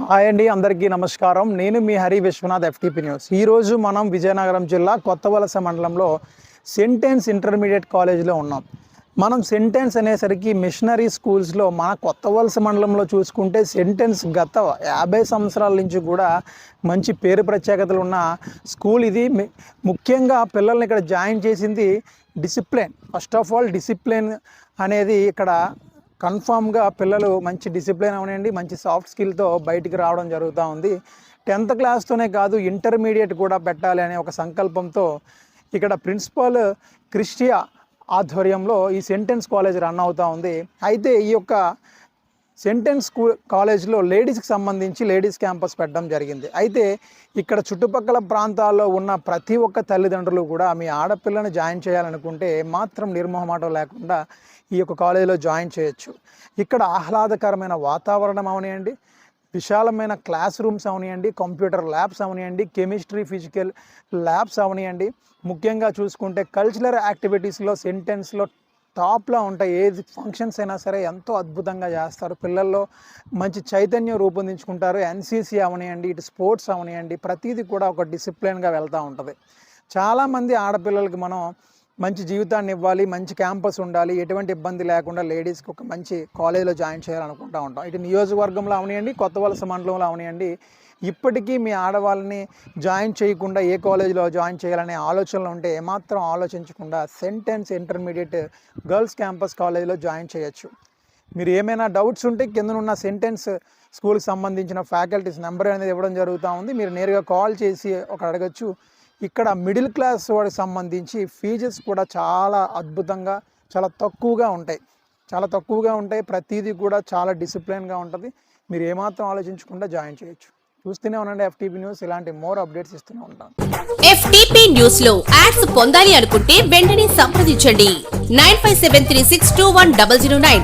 Hi అండి, అందరికీ నమస్కారం. నేను మీ హరి విశ్వనాథ్, FTP న్యూస్. ఈరోజు మనం విజయనగరం జిల్లా కొత్తవలస మండలంలో సెంటెన్స్ ఇంటర్మీడియట్ కాలేజీలో ఉన్నాం. మనం సెంటెన్స్ అనేసరికి మిషనరీ స్కూల్స్లో మన కొత్తవలస మండలంలో చూసుకుంటే సెంటెన్స్ గత 50 సంవత్సరాల నుంచి కూడా మంచి పేరు ప్రత్యేకతలు ఉన్న స్కూల్ ఇది. ముఖ్యంగా పిల్లల్ని ఇక్కడ జాయిన్ చేసింది discipline. First of all discipline అనేది ఇక్కడ కన్ఫామ్గా పిల్లలు మంచి డిసిప్లిన్ అవనండి, మంచి సాఫ్ట్ స్కిల్తో బయటికి రావడం జరుగుతూ ఉంది. 10th క్లాస్తోనే కాదు, ఇంటర్మీడియట్ కూడా పెట్టాలి అనే ఒక సంకల్పంతో ఇక్కడ ప్రిన్సిపల్ క్రిస్టియా ఆధ్వర్యంలో ఈ సెంటెన్స్ కాలేజ్ రన్ అవుతూ ఉంది. అయితే ఈ యొక్క సెంటెన్స్ కాలేజ్లో లేడీస్కి సంబంధించి లేడీస్ క్యాంపస్ పెట్టడం జరిగింది. అయితే ఇక్కడ చుట్టుపక్కల ప్రాంతాల్లో ఉన్న ప్రతి ఒక్క తల్లిదండ్రులు కూడా మీ ఆడపిల్లని జాయిన్ చేయాలనుకుంటే మాత్రం నిర్మోహమాటం లేకుండా ఈ యొక్క కాలేజీలో జాయిన్ చేయొచ్చు. ఇక్కడ ఆహ్లాదకరమైన వాతావరణం అవనియండి, విశాలమైన క్లాస్ రూమ్స్ అవనియండి, కంప్యూటర్ ల్యాబ్స్ అవనియండి, కెమిస్ట్రీ ఫిజికల్ ల్యాబ్స్ అవనియండి. ముఖ్యంగా చూసుకుంటే కల్చరల్ యాక్టివిటీస్లో సెంటెన్స్లో టాప్లో ఉంటాయి. ఏది ఫంక్షన్స్ అయినా సరే ఎంతో అద్భుతంగా చేస్తారు. పిల్లల్లో మంచి చైతన్యం రూపొందించుకుంటారు. NCC అవనియండి, ఇటు స్పోర్ట్స్ అవనియండి, ప్రతిదీ కూడా ఒక డిసిప్లిన్గా వెళ్తూ ఉంటుంది. చాలామంది ఆడపిల్లలకి మనం మంచి జీవితాన్ని ఇవ్వాలి, మంచి క్యాంపస్ ఉండాలి, ఎటువంటి ఇబ్బంది లేకుండా లేడీస్కి ఒక మంచి కాలేజీలో జాయిన్ చేయాలనుకుంటూ ఉంటాం. ఇటు నియోజకవర్గంలో అవనియండి, కొత్తవలస మండలంలో అవనియండి, ఇప్పటికీ మీ ఆడవాళ్ళని జాయిన్ చేయకుండా ఏ కాలేజీలో జాయిన్ చేయాలనే ఆలోచనలు ఉంటే ఏమాత్రం ఆలోచించకుండా సెంటెన్స్ ఇంటర్మీడియట్ గర్ల్స్ క్యాంపస్ కాలేజీలో జాయిన్ చేయొచ్చు. మీరు ఏమైనా డౌట్స్ ఉంటే కిందనున్న సెంటెన్స్ స్కూల్కి సంబంధించిన ఫ్యాకల్టీస్ నెంబర్ అనేది ఇవ్వడం జరుగుతూ ఉంది. మీరు నేరుగా కాల్ చేసి ఒక అడగచ్చు. ఇక్కడ మిడిల్ క్లాస్ వాడికి సంబంధించి ఫీజెస్ కూడా చాలా అద్భుతంగా చాలా తక్కువగా ఉంటాయి. ప్రతిదీ కూడా చాలా డిసిప్లిన్గా ఉంటుంది. మీరు ఏమాత్రం ఆలోచించకుండా జాయిన్ చేయొచ్చు. చూస్తూనే ఉండండి FTP న్యూస్. ఇలాంటి మోర్ అప్డేట్స్ ఇస్తూనే ఉంటాను. FTP న్యూస్ లో యాడ్స్ పొందాలి అనుకుంటే వెంటనే సంప్రదించండి 9573621009.